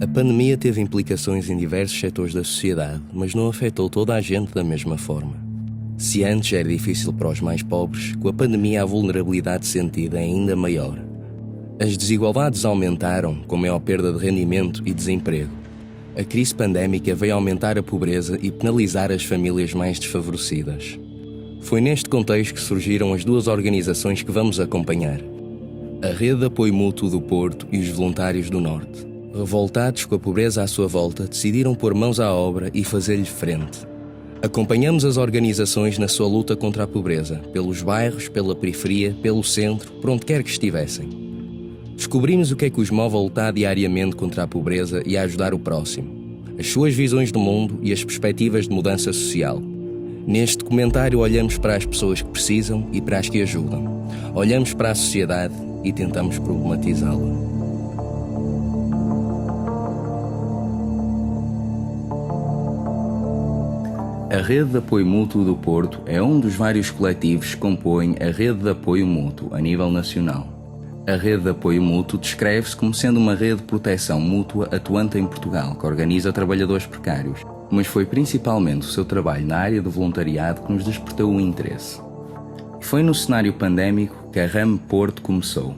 A pandemia teve implicações em diversos setores da sociedade, mas não afetou toda a gente da mesma forma. Se antes era difícil para os mais pobres, com a pandemia a vulnerabilidade sentida é ainda maior. As desigualdades aumentaram, com maior perda de rendimento e desemprego. A crise pandémica veio aumentar a pobreza e penalizar as famílias mais desfavorecidas. Foi neste contexto que surgiram as duas organizações que vamos acompanhar: a Rede de Apoio Mútuo do Porto e os Voluntários do Norte. Revoltados com a pobreza à sua volta, decidiram pôr mãos à obra e fazer-lhe frente. Acompanhamos as organizações na sua luta contra a pobreza, pelos bairros, pela periferia, pelo centro, por onde quer que estivessem. Descobrimos o que é que os move a lutar diariamente contra a pobreza e a ajudar o próximo, as suas visões do mundo e as perspectivas de mudança social. Neste documentário olhamos para as pessoas que precisam e para as que ajudam. Olhamos para a sociedade e tentamos problematizá-la. A Rede de Apoio Mútuo do Porto é um dos vários coletivos que compõem a Rede de Apoio Mútuo a nível nacional. A Rede de Apoio Mútuo descreve-se como sendo uma rede de proteção mútua atuante em Portugal, que organiza trabalhadores precários, mas foi principalmente o seu trabalho na área do voluntariado que nos despertou o interesse. Foi no cenário pandémico que a RAM Porto começou.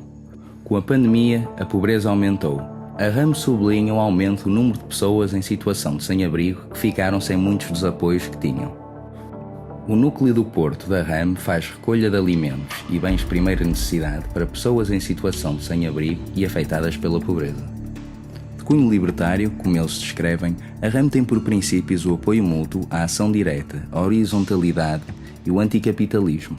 Com a pandemia, a pobreza aumentou. A RAM sublinha o aumento do número de pessoas em situação de sem-abrigo que ficaram sem muitos dos apoios que tinham. O núcleo do Porto da RAM faz recolha de alimentos e bens de primeira necessidade para pessoas em situação de sem-abrigo e afetadas pela pobreza. De cunho libertário, como eles descrevem, a RAM tem por princípios o apoio mútuo, a ação direta, a horizontalidade e o anticapitalismo.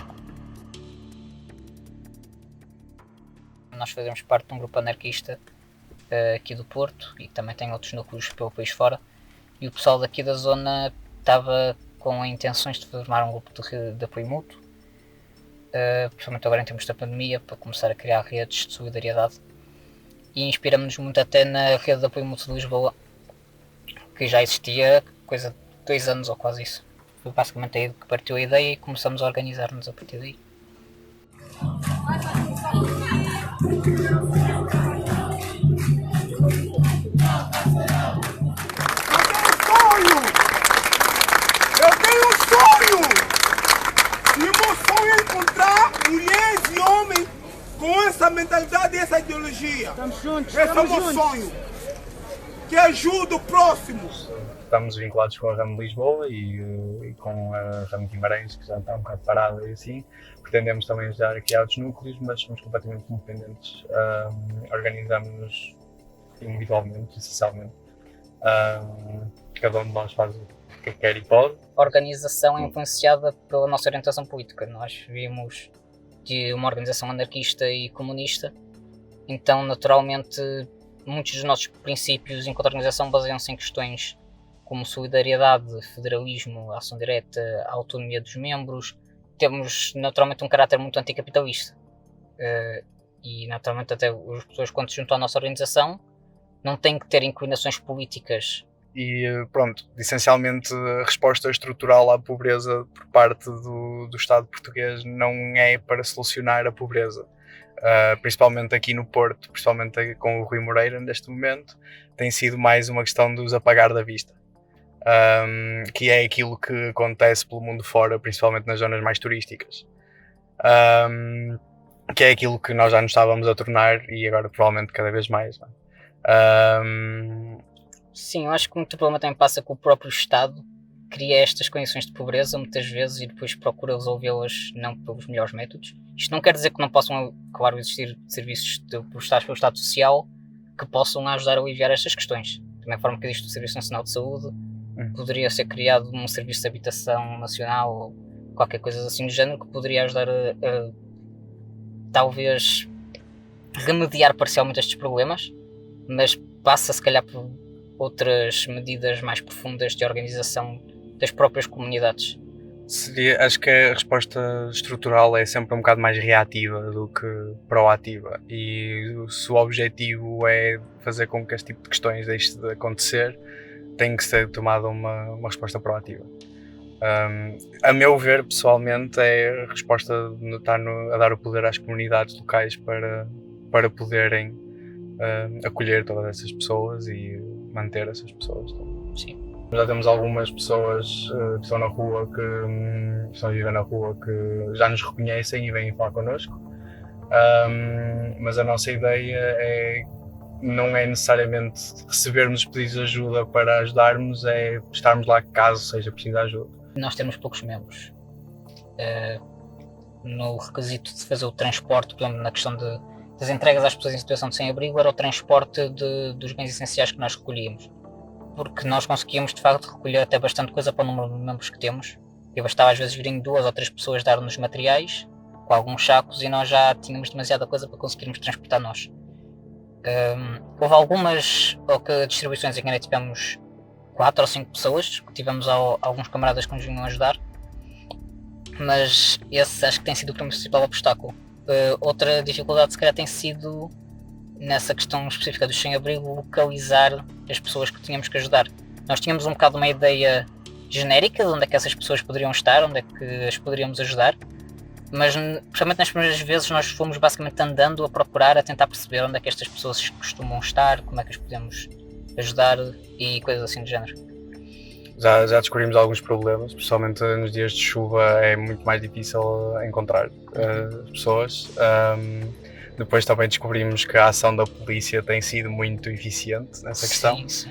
Nós fazemos parte de um grupo anarquista aqui do Porto e também tem outros núcleos pelo país fora, e o pessoal daqui da zona estava com intenções de formar um grupo de apoio mútuo, principalmente agora em tempos da pandemia, para começar a criar redes de solidariedade, e inspiramos-nos muito até na Rede de Apoio Mútuo de Lisboa, que já existia coisa de 2 anos ou quase isso. Foi basicamente aí que partiu a ideia e começamos a organizar-nos a partir daí. Eu tenho um sonho! E o meu sonho é encontrar mulheres e homens com essa mentalidade e essa ideologia. Estamos juntos, esse é o meu sonho. Que ajude o próximo. Estamos vinculados com a RAM Lisboa e com a RAM Guimarães, que já está um bocado parada e assim. Pretendemos também ajudar aqui a outros núcleos, mas somos completamente independentes. Organizamos-nos individualmente, essencialmente. Cada um de nós faz o que quer e pode. A organização é influenciada pela nossa orientação política. Nós vimos de uma organização anarquista e comunista, então naturalmente muitos dos nossos princípios enquanto organização baseiam-se em questões como solidariedade, federalismo, ação direta, autonomia dos membros. Temos naturalmente um caráter muito anticapitalista e naturalmente até as pessoas quando se juntam à nossa organização não têm que ter inclinações políticas. E pronto, essencialmente a resposta estrutural à pobreza por parte do Estado português não é para solucionar a pobreza. Principalmente aqui no Porto, principalmente com o Rui Moreira neste momento, tem sido mais uma questão de os apagar da vista. Que é aquilo que acontece pelo mundo fora, principalmente nas zonas mais turísticas. Que é aquilo que nós já nos estávamos a tornar e agora provavelmente cada vez mais. Não é? Sim, eu acho que muito problema também passa que o próprio Estado cria estas condições de pobreza muitas vezes e depois procura resolvê-las não pelos melhores métodos. Isto não quer dizer que não possam, claro, existir serviços prestados pelo Estado Social que possam ajudar a aliviar estas questões. Da mesma forma que existe o Serviço Nacional de Saúde, poderia ser criado um serviço de habitação nacional ou qualquer coisa assim do género que poderia ajudar a talvez remediar parcialmente estes problemas, mas passa se calhar por outras medidas mais profundas de organização das próprias comunidades. Acho que a resposta estrutural é sempre um bocado mais reativa do que proativa, e se o objetivo é fazer com que este tipo de questões deixe de acontecer, tem que ser tomada uma resposta proativa. A meu ver, pessoalmente, é a resposta a dar o poder às comunidades locais para poderem acolher todas essas pessoas e manter essas pessoas. Sim. Já temos algumas pessoas que estão na rua, que estão a viver na rua, que já nos reconhecem e vêm falar connosco. Mas a nossa ideia não é necessariamente recebermos pedidos de ajuda para ajudarmos, é estarmos lá caso seja preciso de ajuda. Nós temos poucos membros. No requisito de fazer o transporte, por exemplo, na questão das entregas às pessoas em situação de sem-abrigo, era o transporte dos bens essenciais que nós recolhíamos. Porque nós conseguíamos, de facto, recolher até bastante coisa para o número de membros que temos. E bastava às vezes virem 2 ou 3 pessoas dar-nos materiais, com alguns sacos, e nós já tínhamos demasiada coisa para conseguirmos transportar nós. Houve algumas distribuições em que ainda tivemos 4 ou 5 pessoas, que tivemos alguns camaradas que nos vinham ajudar, mas esse acho que tem sido o principal obstáculo. Outra dificuldade se calhar tem sido, nessa questão específica do sem-abrigo, localizar as pessoas que tínhamos que ajudar. Nós tínhamos um bocado uma ideia genérica de onde é que essas pessoas poderiam estar, onde é que as poderíamos ajudar, mas principalmente nas primeiras vezes nós fomos basicamente andando a procurar, a tentar perceber onde é que estas pessoas costumam estar, como é que as podemos ajudar e coisas assim do género. Já descobrimos alguns problemas, principalmente nos dias de chuva é muito mais difícil encontrar as pessoas. Depois também descobrimos que a ação da polícia tem sido muito eficiente nessa questão. Sim.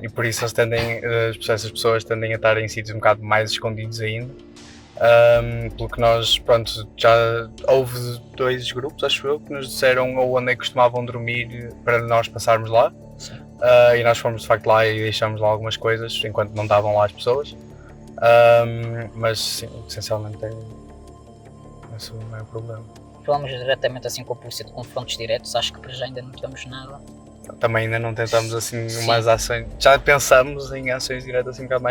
E por isso essas pessoas tendem a estar em sítios um bocado mais escondidos ainda. Pelo que nós, já houve 2 grupos, acho eu, que nos disseram onde é que costumavam dormir para nós passarmos lá. E nós fomos de facto lá e deixamos lá algumas coisas enquanto não estavam lá as pessoas. Mas sim, essencialmente esse não é o problema. Falamos diretamente assim com a polícia de confrontos diretos, acho que para já ainda não tivemos nada. Também ainda não tentamos assim umas ações, já pensamos em ações diretas assim um bocado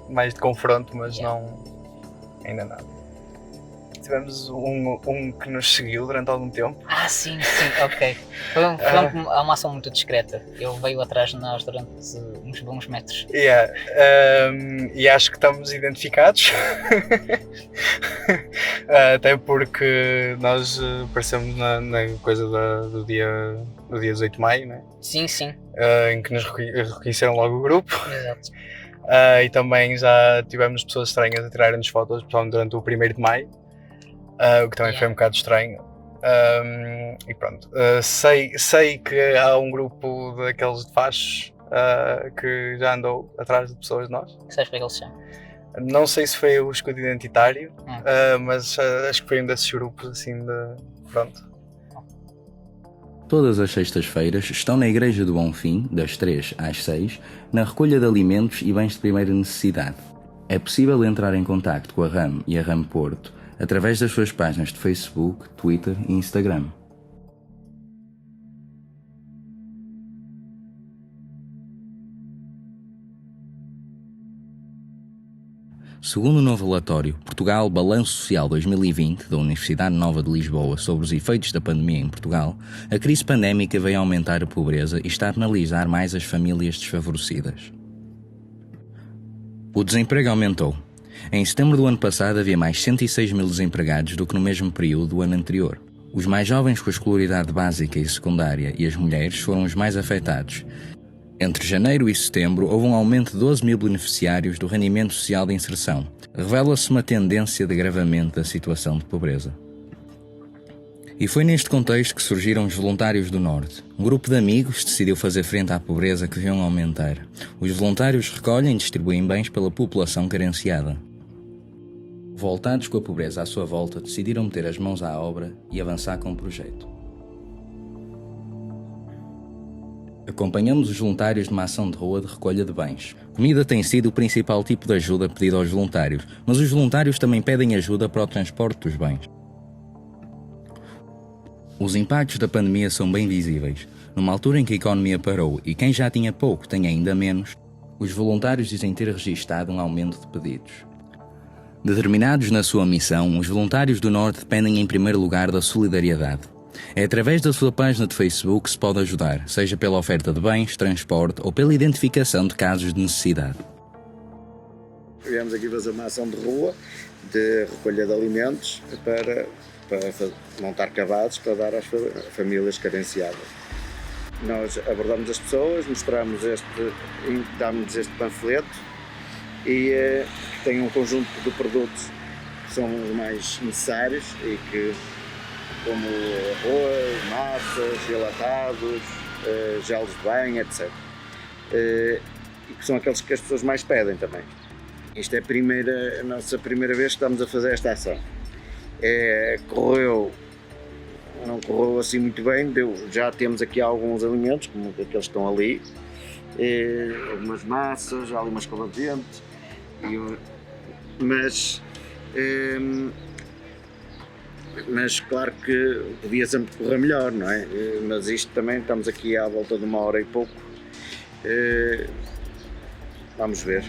mais de confronto, mas não, ainda nada. Tivemos um que nos seguiu durante algum tempo. Sim, ok. Foi uma ação muito discreta. Ele veio atrás de nós durante uns bons metros. E acho que estamos identificados. Até porque nós aparecemos na coisa do dia 18 de maio, né? Sim. Em que nos reconheceram logo o grupo. Exato. E também já tivemos pessoas estranhas a tirarem-nos fotos, principalmente durante o 1º de maio. O que também foi um bocado estranho. E pronto. Sei que há um grupo daqueles de fachos que já andou atrás de pessoas de nós. Sabes como é que ele se chama? Não sei se foi o escudo identitário, mas acho que foi um desses grupos assim de. Pronto. Todas as sextas-feiras estão na Igreja do Bonfim, das 3 às 6, na recolha de alimentos e bens de primeira necessidade. É possível entrar em contacto com a RAM e a RAM Porto através das suas páginas de Facebook, Twitter e Instagram. Segundo o novo relatório Portugal Balanço Social 2020 da Universidade Nova de Lisboa sobre os efeitos da pandemia em Portugal, a crise pandémica veio aumentar a pobreza e está a penalizar mais as famílias desfavorecidas. O desemprego aumentou. Em setembro do ano passado havia mais 106 mil desempregados do que no mesmo período do ano anterior. Os mais jovens com a escolaridade básica e secundária e as mulheres foram os mais afetados. Entre janeiro e setembro houve um aumento de 12 mil beneficiários do rendimento social de inserção. Revela-se uma tendência de agravamento da situação de pobreza. E foi neste contexto que surgiram os Voluntários do Norte. Um grupo de amigos decidiu fazer frente à pobreza que viam aumentar. Os voluntários recolhem e distribuem bens pela população carenciada. Voltados com a pobreza à sua volta, decidiram meter as mãos à obra e avançar com o projeto. Acompanhamos os voluntários numa ação de rua de recolha de bens. Comida tem sido o principal tipo de ajuda pedido aos voluntários, mas os voluntários também pedem ajuda para o transporte dos bens. Os impactos da pandemia são bem visíveis. Numa altura em que a economia parou e quem já tinha pouco tem ainda menos, os voluntários dizem ter registado um aumento de pedidos. Determinados na sua missão, os Voluntários do Norte dependem em primeiro lugar da solidariedade. É através da sua página de Facebook que se pode ajudar, seja pela oferta de bens, transporte ou pela identificação de casos de necessidade. Viemos aqui fazer uma ação de rua, de recolha de alimentos, para montar cabazes para dar às famílias carenciadas. Nós abordamos as pessoas, mostramos damos este panfleto e que tem um conjunto de produtos que são os mais necessários e que, como arroz, massas, enlatados, gelos de banho, etc. E que são aqueles que as pessoas mais pedem também. Isto é a nossa primeira vez que estamos a fazer esta ação. Não correu assim muito bem, já temos aqui alguns alimentos, como aqueles que estão ali, algumas massas, já ali uma escova de dente, mas claro que podia sempre correr melhor, não é? Mas isto também, estamos aqui à volta de 1 hora e pouco, vamos ver.